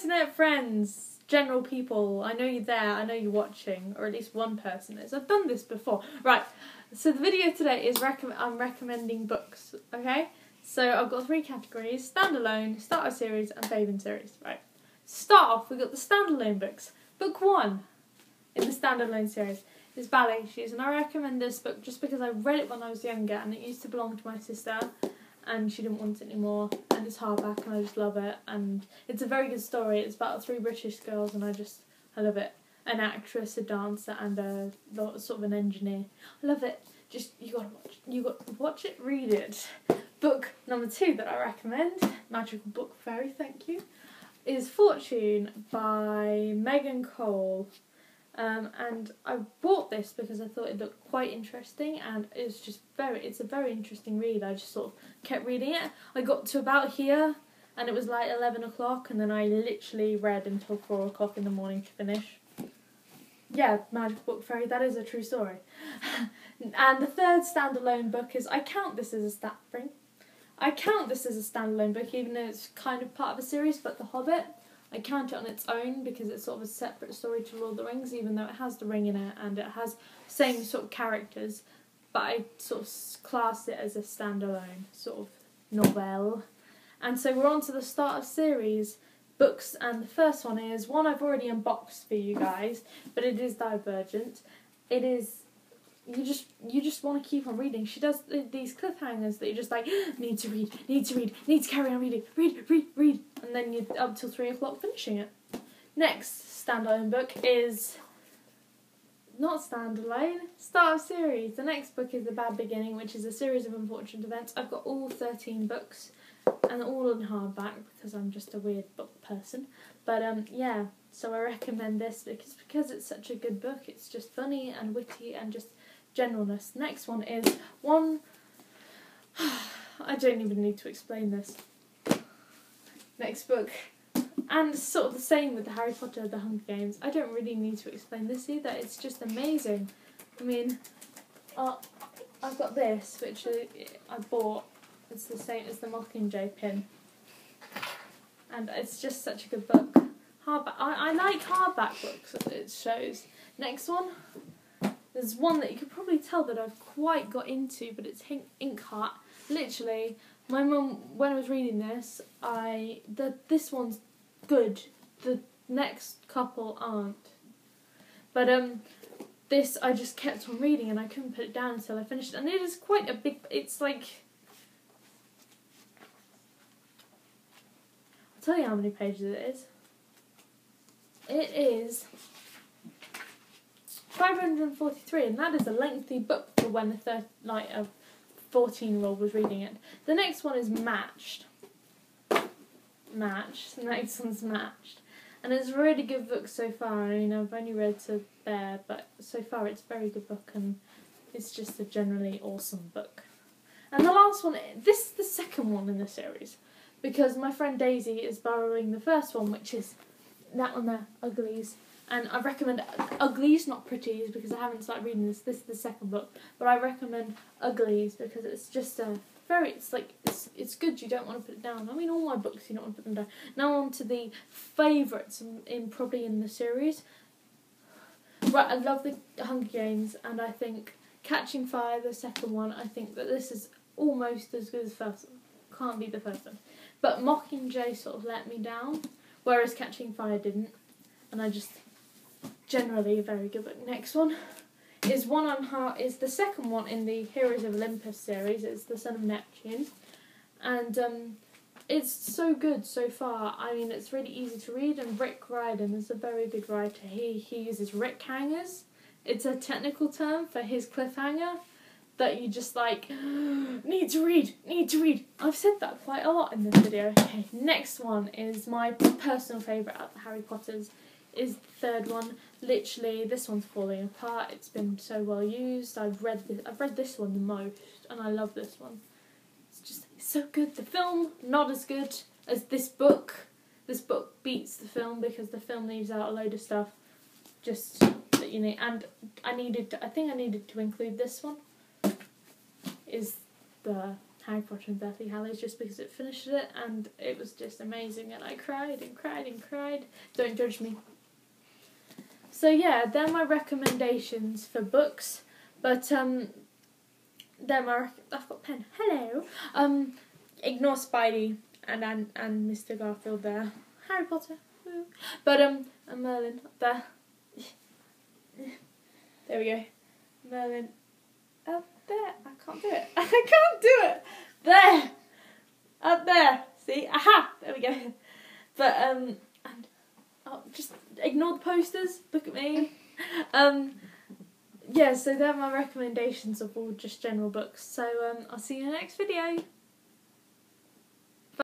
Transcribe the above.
internet friends, general people, I know you're there, I know you're watching, or at least one person is. I've done this before. Right, so the video today is I'm recommending books, okay? So I've got 3 categories: standalone, start of series, and favourite series. Right, start off, we've got the standalone books. Book 1 in the standalone series is Ballet Shoes, and I recommend this book just because I read it when I was younger, and it used to belong to my sister, and she didn't want it anymore, and it's hardback and I just love it, and it's a very good story. It's about 3 British girls and I love it. An actress, a dancer, and a sort of an engineer. I love it. Just, you got to watch it, read it. Book number 2 that I recommend, Magical Book Fairy, thank you, is Fortune by Megan Cole. And I bought this because I thought it looked quite interesting, and it's a very interesting read. I just sort of kept reading it. I got to about here and it was like 11 o'clock, and then I literally read until 4 o'clock in the morning to finish. Yeah, Magic Book Fairy, that is a true story. And the 3rd standalone book is, I count this as a standalone book, even though it's kind of part of a series, but The Hobbit. I count it on its own because it's sort of a separate story to Lord of the Rings, even though it has the ring in it and it has the same sort of characters, but I sort of class it as a standalone sort of novel. And so we're on to the start of series books, and the first one is one I've already unboxed for you guys, but it is Divergent. It is, you just want to keep on reading. She does these cliffhangers that you're just like, need to read, need to carry on reading, read, and then you're up till 3 o'clock finishing it. Next standalone book is not standalone, start of series. The next book is The Bad Beginning, which is a series of unfortunate events. I've got all 13 books, and all in hardback because I'm just a weird book person. But yeah, so I recommend this because it's such a good book. It's just funny and witty and just generalness. Next one is one. I don't even need to explain this. Next book, and sort of the same with the Harry Potter, the Hunger Games. I don't really need to explain this either. It's just amazing. I mean, I've got this, which I bought. It's the same as the Mockingjay pin, and it's just such a good book. Hardback. I like hardback books. It shows. Next one. There's one that you could probably tell that I've quite got into, but it's Inkheart. Literally, my mum, when I was reading this, this one's good. The next couple aren't. But this I just kept on reading and I couldn't put it down until I finished it. And it is quite a big. It's like, I'll tell you how many pages it is. It is 543, and that is a lengthy book for when a 14-year-old was reading it. The next one is Matched. The next one's Matched. And it's a really good book so far. I mean, I've only read to there, but so far it's a very good book, and it's just a generally awesome book. And the last one, this is the second one in the series, because my friend Daisy is borrowing the first one, which is that one there, Uglies. And I recommend Uglies, not Pretties, because I haven't started reading this. This is the second book, but I recommend Uglies because it's just it's good. You don't want to put it down. I mean, all my books you don't want to put them down. Now on to the favourites probably in the series. Right, I love the Hunger Games, and I think Catching Fire, the second one. I think that this is almost as good as the first one. Can't be the first one, but Mockingjay sort of let me down, whereas Catching Fire didn't, and I just. Generally a very good book. Next one is is the second one in the Heroes of Olympus series. It's The Son of Neptune, and it's so good so far. I mean, it's really easy to read, and Rick Riordan is a very good writer. He uses Rick hangers. It's a technical term for his cliffhanger that you just like need to read. I've said that quite a lot in this video. Okay, next one is my personal favourite out of the Harry Potters. Is the 3rd one. Literally, this one's falling apart. It's been so well used. I've read this one the most, and I love this one. It's so good. The film, not as good as this book. This book beats the film because the film leaves out a load of stuff. Just that you need. And I think I needed to include this one. Is the Harry Potter and Deathly Hallows just because it finished it and it was just amazing and I cried and cried and cried. Don't judge me. So yeah, they're my recommendations for books, but I've got a pen. Hello. Ignore Spidey and Mr. Garfield there. Harry Potter. Woo. But and Merlin up there. There we go. Merlin up there. I can't do it. I can't do it. There. Up there. See? Aha! There we go. But and just ignore the posters. Look at me. Yeah, so they're my recommendations of all just general books. So I'll see you in the next video.